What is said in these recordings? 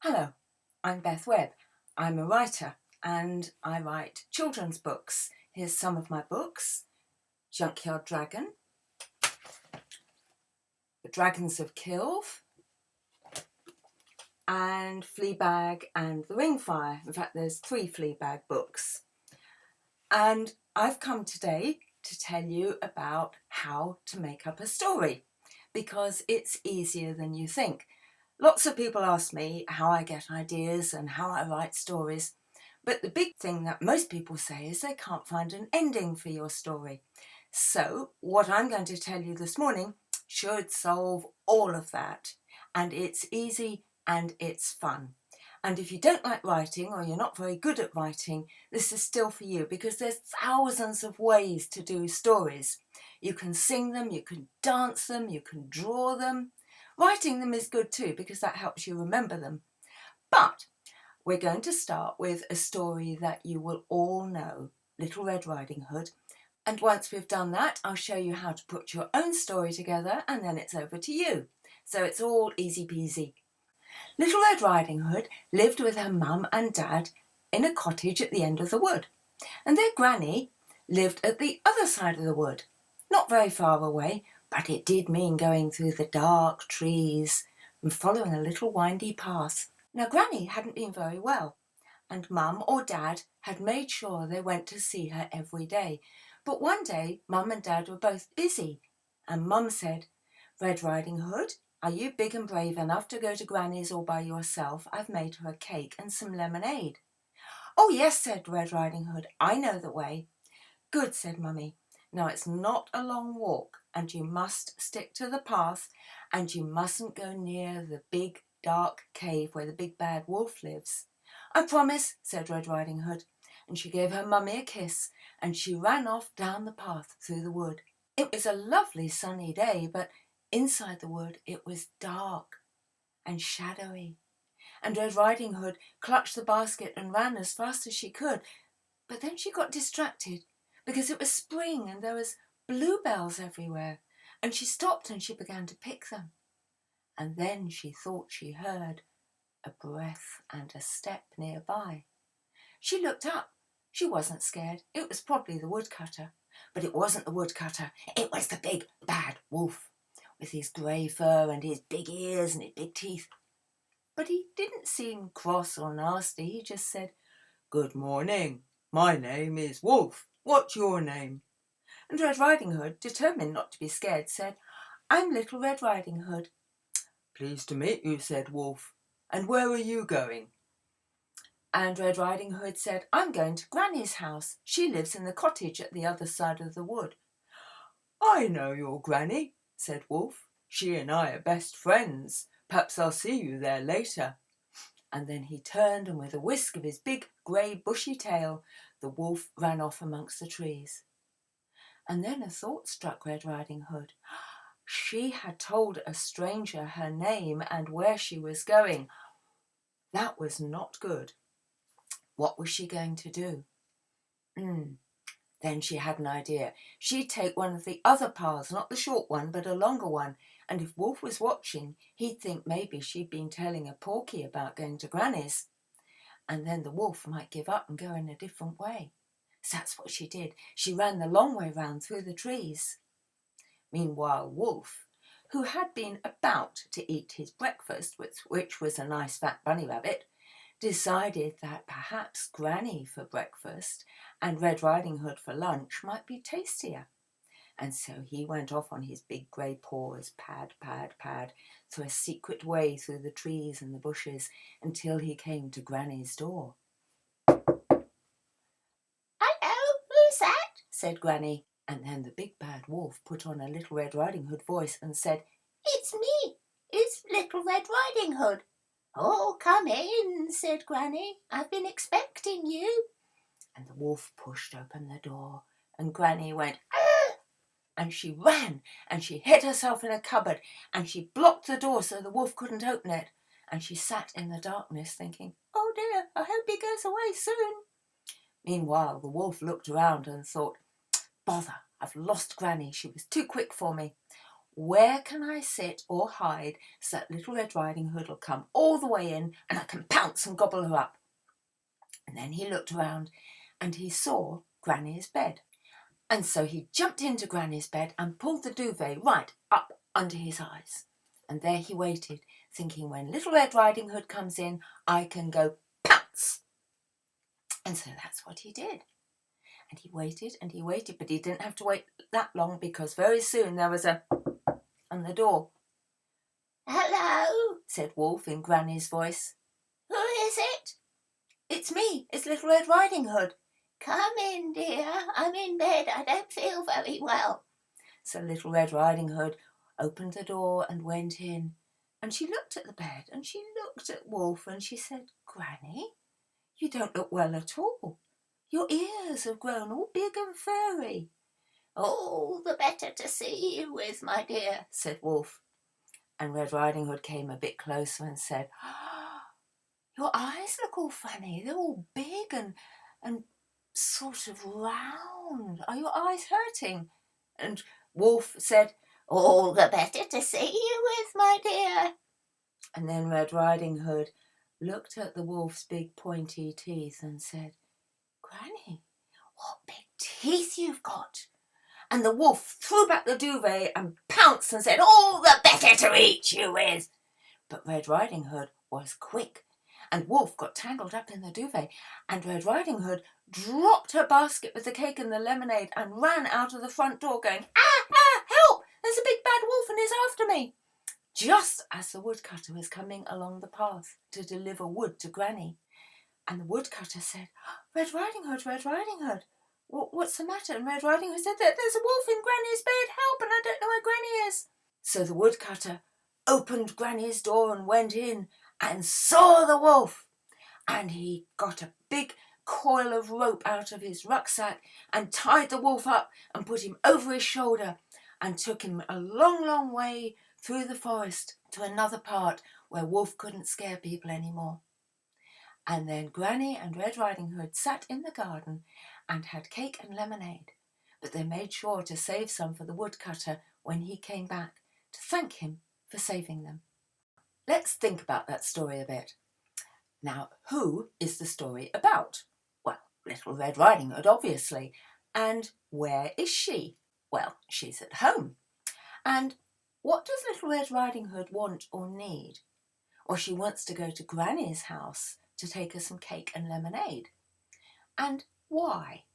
Hello, I'm Beth Webb. I'm a writer and I write children's books. Here's some of my books: Junkyard Dragon, The Dragons of Kilve, and Fleabag and the Ringfire. In fact, there's 3 Fleabag books. And I've come today to tell you about how to make up a story, because it's easier than you think. Lots of people ask me how I get ideas and how I write stories, but the big thing that most people say is they can't find an ending for your story. So what I'm going to tell you this morning should solve all of that, and it's easy and it's fun. And if you don't like writing, or you're not very good at writing, this is still for you, because there's thousands of ways to do stories. You can sing them, you can dance them, you can draw them. Writing them is good too, because that helps you remember them. But we're going to start with a story that you will all know, Little Red Riding Hood. And once we've done that, I'll show you how to put your own story together, and then it's over to you. So it's all easy peasy. Little Red Riding Hood lived with her mum and dad in a cottage at the end of the wood, and their granny lived at the other side of the wood, not very far away, but it did mean going through the dark trees and following a little windy path. Now, Granny hadn't been very well, and Mum or Dad had made sure they went to see her every day. But one day, Mum and Dad were both busy, and Mum said, "Red Riding Hood, are you big and brave enough to go to Granny's all by yourself? I've made her a cake and some lemonade." "Oh yes," said Red Riding Hood, "I know the way." "Good," said Mummy. "Now it's not a long walk, and you must stick to the path, and you mustn't go near the big dark cave where the big bad wolf lives." "I promise," said Red Riding Hood, and she gave her mummy a kiss, and she ran off down the path through the wood. It was a lovely sunny day, but inside the wood it was dark and shadowy, and Red Riding Hood clutched the basket and ran as fast as she could. But then she got distracted, because it was spring and there was bluebells everywhere, and she stopped and she began to pick them. And then she thought she heard a breath and a step nearby. She looked up. She wasn't scared. It was probably the woodcutter. But it wasn't the woodcutter. It was the big bad wolf, with his grey fur and his big ears and his big teeth. But he didn't seem cross or nasty. He just said, "Good morning. My name is Wolf. What's your name?" And Red Riding Hood, determined not to be scared, said, "I'm Little Red Riding Hood." "Pleased to meet you," said Wolf. "And where are you going?" And Red Riding Hood said, "I'm going to Granny's house. She lives in the cottage at the other side of the wood." "I know your Granny," said Wolf. "She and I are best friends. Perhaps I'll see you there later." And then he turned, and with a whisk of his big grey bushy tail, the wolf ran off amongst the trees. And then a thought struck Red Riding Hood. She had told a stranger her name and where she was going. That was not good. What was she going to do? Then she had an idea. She'd take one of the other paths, not the short one, but a longer one, and if Wolf was watching, he'd think maybe she'd been telling a Porky about going to Granny's, and then the wolf might give up and go in a different way. So that's what she did. She ran the long way round through the trees. Meanwhile, Wolf, who had been about to eat his breakfast, which was a nice fat bunny rabbit, decided that perhaps Granny for breakfast and Red Riding Hood for lunch might be tastier. And so he went off on his big grey paws, pad, pad, pad, through a secret way through the trees and the bushes, until he came to Granny's door. "Hello, who's that?" said Granny. And then the big bad wolf put on a Little Red Riding Hood voice and said, "It's me. It's Little Red Riding Hood." "Oh, come in," said Granny. "I've been expecting you." And the wolf pushed open the door, and Granny went, "Arr!" And she ran, and she hid herself in a cupboard, and she blocked the door so the wolf couldn't open it. And she sat in the darkness thinking, "Oh dear, I hope he goes away soon." Meanwhile, the wolf looked around and thought, "Bother, I've lost Granny. She was too quick for me. where can I sit or hide so that Little Red Riding Hood will come all the way in and I can pounce and gobble her up? And then he looked around and he saw Granny's bed. And so he jumped into Granny's bed and pulled the duvet right up under his eyes. And there he waited, thinking, when Little Red Riding Hood comes in, I can go pounce. And so that's what he did. And he waited, but he didn't have to wait that long, because very soon there was a on the door. "Hello," said Wolf in Granny's voice. "Who is it?" "It's me, it's Little Red Riding Hood." "Come in, dear. I'm in bed. I don't feel very well." So Little Red Riding Hood opened the door and went in. And she looked at the bed and she looked at Wolf and she said, "Granny, you don't look well at all. Your ears have grown all big and furry." "All the better to see you with, my dear," said Wolf. And Red Riding Hood came a bit closer and said, "Your eyes look all funny. They're all big and sort of round. Are your eyes hurting?" And Wolf said, "All the better to see you with, my dear." And then Red Riding Hood looked at the wolf's big pointy teeth and said, "Granny, what big teeth you've got." And the wolf threw back the duvet and pounced and said, "All the better to eat you with." But Red Riding Hood was quick, and Wolf got tangled up in the duvet, and Red Riding Hood dropped her basket with the cake and the lemonade and ran out of the front door going, "Ah, ah, help! There's a big bad wolf and he's after me." Just as the woodcutter was coming along the path to deliver wood to Granny. And the woodcutter said, "Red Riding Hood, Red Riding Hood, what's the matter?" And Red Riding Hood said, "There's a wolf in Granny's bed, help, and I don't know where Granny is." So the woodcutter opened Granny's door and went in and saw the wolf. And he got a big coil of rope out of his rucksack and tied the wolf up and put him over his shoulder and took him a long, long way through the forest to another part where Wolf couldn't scare people anymore. And then Granny and Red Riding Hood sat in the garden and had cake and lemonade, but they made sure to save some for the woodcutter when he came back to thank him for saving them. Let's think about that story a bit. Now, who is the story about? Well, Little Red Riding Hood, obviously. And where is she? Well, she's at home. And what does Little Red Riding Hood want or need? Well, she wants to go to Granny's house to take her some cake and lemonade. And why?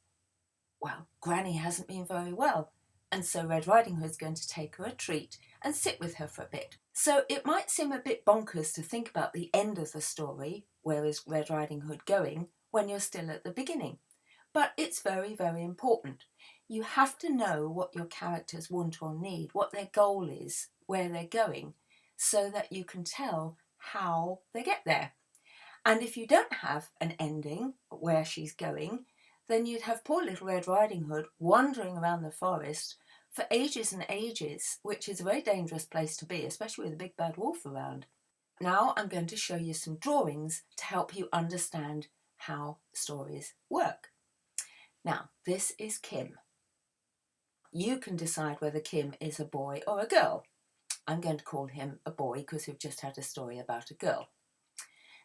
Well, Granny hasn't been very well, and so Red Riding Hood's going to take her a treat and sit with her for a bit. So it might seem a bit bonkers to think about the end of the story, where is Red Riding Hood going, when you're still at the beginning. But it's very, very important. You have to know what your characters want or need, what their goal is, where they're going, so that you can tell how they get there. And if you don't have an ending where she's going, then you'd have poor Little Red Riding Hood wandering around the forest for ages and ages, which is a very dangerous place to be, especially with a big bad wolf around. Now I'm going to show you some drawings to help you understand how stories work. Now, this is Kim. You can decide whether Kim is a boy or a girl. I'm going to call him a boy because we've just had a story about a girl.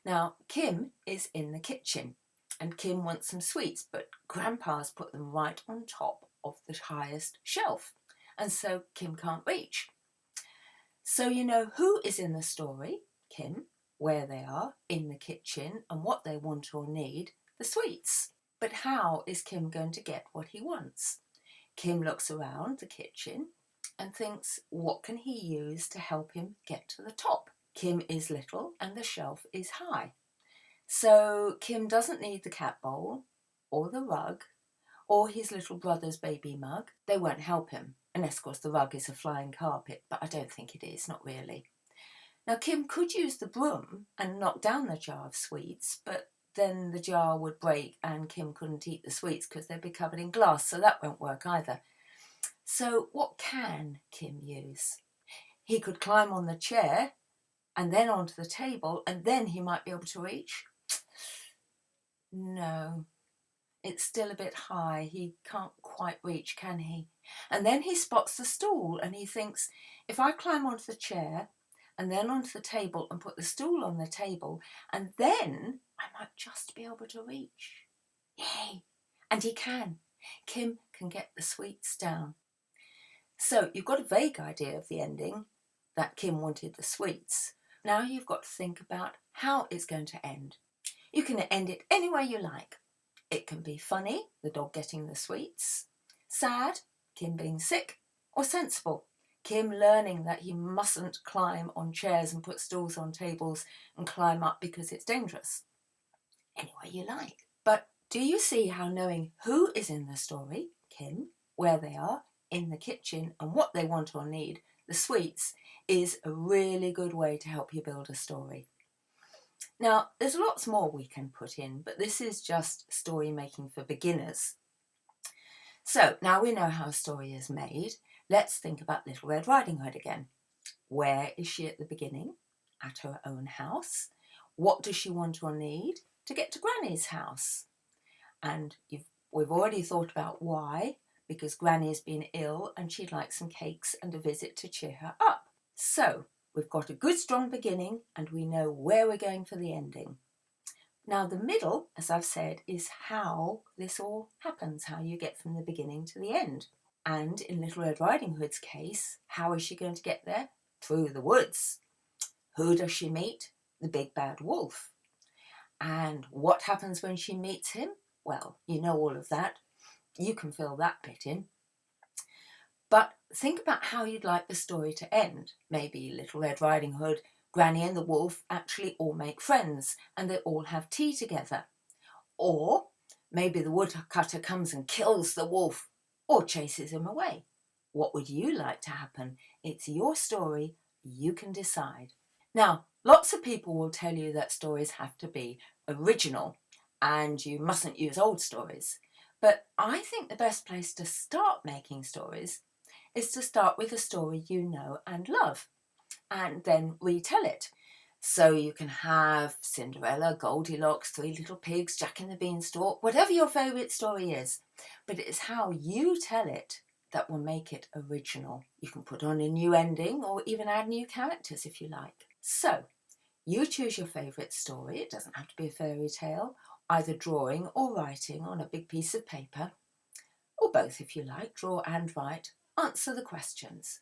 Now, Kim is in the kitchen and Kim wants some sweets, but Grandpa's put them right on top of the highest shelf, and so Kim can't reach. So you know who is in the story, Kim, where they are in the kitchen and what they want or need, the sweets. But how is Kim going to get what he wants? Kim looks around the kitchen and thinks, what can he use to help him get to the top? Kim is little and the shelf is high. So Kim doesn't need the cat bowl or the rug or his little brother's baby mug. They won't help him, unless of course the rug is a flying carpet, but I don't think it is, not really. Now Kim could use the broom and knock down the jar of sweets, but then the jar would break and Kim couldn't eat the sweets because they'd be covered in glass, so that won't work either. So what can Kim use? He could climb on the chair and then onto the table, and then he might be able to reach. No, it's still a bit high. He can't quite reach, can he? And then he spots the stool and he thinks, if I climb onto the chair and then onto the table and put the stool on the table, and then I might just be able to reach. Yay! And he can. Kim can get the sweets down. So you've got a vague idea of the ending, that Kim wanted the sweets. Now you've got to think about how it's going to end. You can end it any way you like. It can be funny, the dog getting the sweets, sad, Kim being sick, or sensible, Kim learning that he mustn't climb on chairs and put stools on tables and climb up because it's dangerous. Any way you like. But do you see how knowing who is in the story, Kim, where they are, in the kitchen, and what they want or need, the sweets, is a really good way to help you build a story. Now, there's lots more we can put in, but this is just story making for beginners. So now we know how a story is made, let's think about Little Red Riding Hood again. Where is she at the beginning? At her own house. What does she want or need to get to Granny's house? And we've already thought about why, because Granny's been ill and she'd like some cakes and a visit to cheer her up. So we've got a good strong beginning and we know where we're going for the ending. Now the middle, as I've said, is how this all happens, how you get from the beginning to the end. And in Little Red Riding Hood's case, how is she going to get there? Through the woods. Who does she meet? The big bad wolf. And what happens when she meets him? Well, you know all of that. You can fill that bit in. But think about how you'd like the story to end. Maybe Little Red Riding Hood, Granny and the wolf actually all make friends and they all have tea together. Or maybe the woodcutter comes and kills the wolf or chases him away. What would you like to happen? It's your story. You can decide. Now, lots of people will tell you that stories have to be original and you mustn't use old stories. But I think the best place to start making stories is to start with a story you know and love and then retell it. So you can have Cinderella, Goldilocks, Three Little Pigs, Jack and the Beanstalk, whatever your favourite story is. But it's how you tell it that will make it original. You can put on a new ending or even add new characters if you like. So you choose your favourite story. It doesn't have to be a fairy tale, either drawing or writing on a big piece of paper, or both if you like, draw and write. Answer the questions.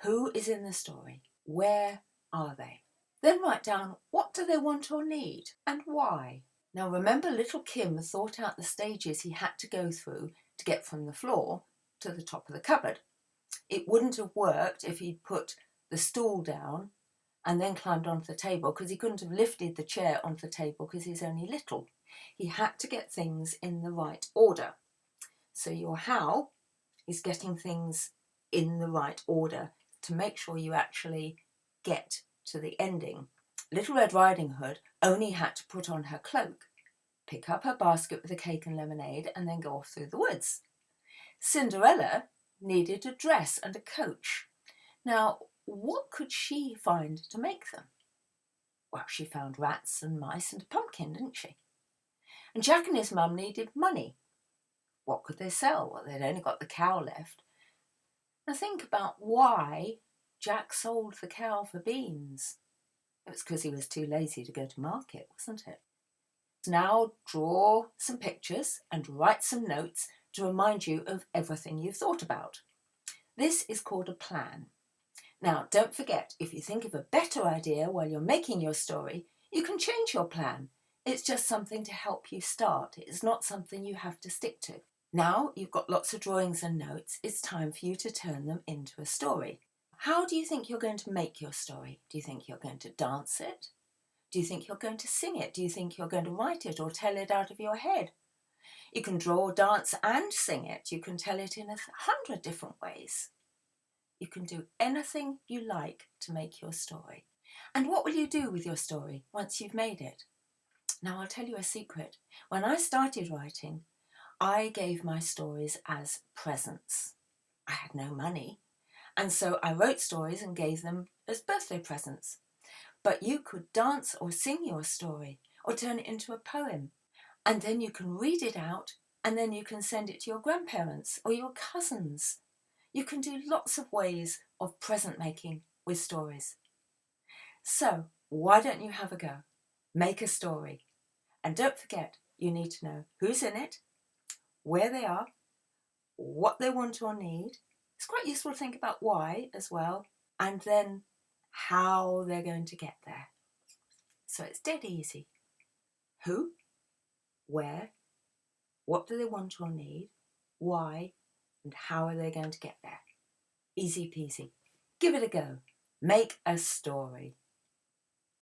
Who is in the story? Where are they? Then write down what do they want or need and why. Now remember, little Kim thought out the stages he had to go through to get from the floor to the top of the cupboard. It wouldn't have worked if he'd put the stool down and then climbed onto the table, because he couldn't have lifted the chair onto the table because he's only little. He had to get things in the right order. So your how is getting things in the right order to make sure you actually get to the ending. Little Red Riding Hood only had to put on her cloak, pick up her basket with the cake and lemonade, and then go off through the woods. Cinderella needed a dress and a coach. Now, what could she find to make them? Well, she found rats and mice and a pumpkin, didn't she? And Jack and his mum needed money. What could they sell? Well, they'd only got the cow left. Now think about why Jack sold the cow for beans. It was because he was too lazy to go to market, wasn't it? Now draw some pictures and write some notes to remind you of everything you've thought about. This is called a plan. Now, don't forget, if you think of a better idea while you're making your story, you can change your plan. It's just something to help you start. It's not something you have to stick to. Now you've got lots of drawings and notes, it's time for you to turn them into a story. How do you think you're going to make your story? Do you think you're going to dance it? Do you think you're going to sing it? Do you think you're going to write it or tell it out of your head? You can draw, dance and sing it. You can tell it in 100 different ways. You can do anything you like to make your story. And what will you do with your story once you've made it? Now I'll tell you a secret. When I started writing, I gave my stories as presents. I had no money, and so I wrote stories and gave them as birthday presents. But you could dance or sing your story or turn it into a poem, and then you can read it out and then you can send it to your grandparents or your cousins. You can do lots of ways of present making with stories. So why don't you have a go? Make a story. And don't forget, you need to know who's in it, where they are, what they want or need. It's quite useful to think about why as well, and then how they're going to get there. So it's dead easy. Who, where, what do they want or need, why, and how are they going to get there? Easy peasy. Give it a go. Make a story.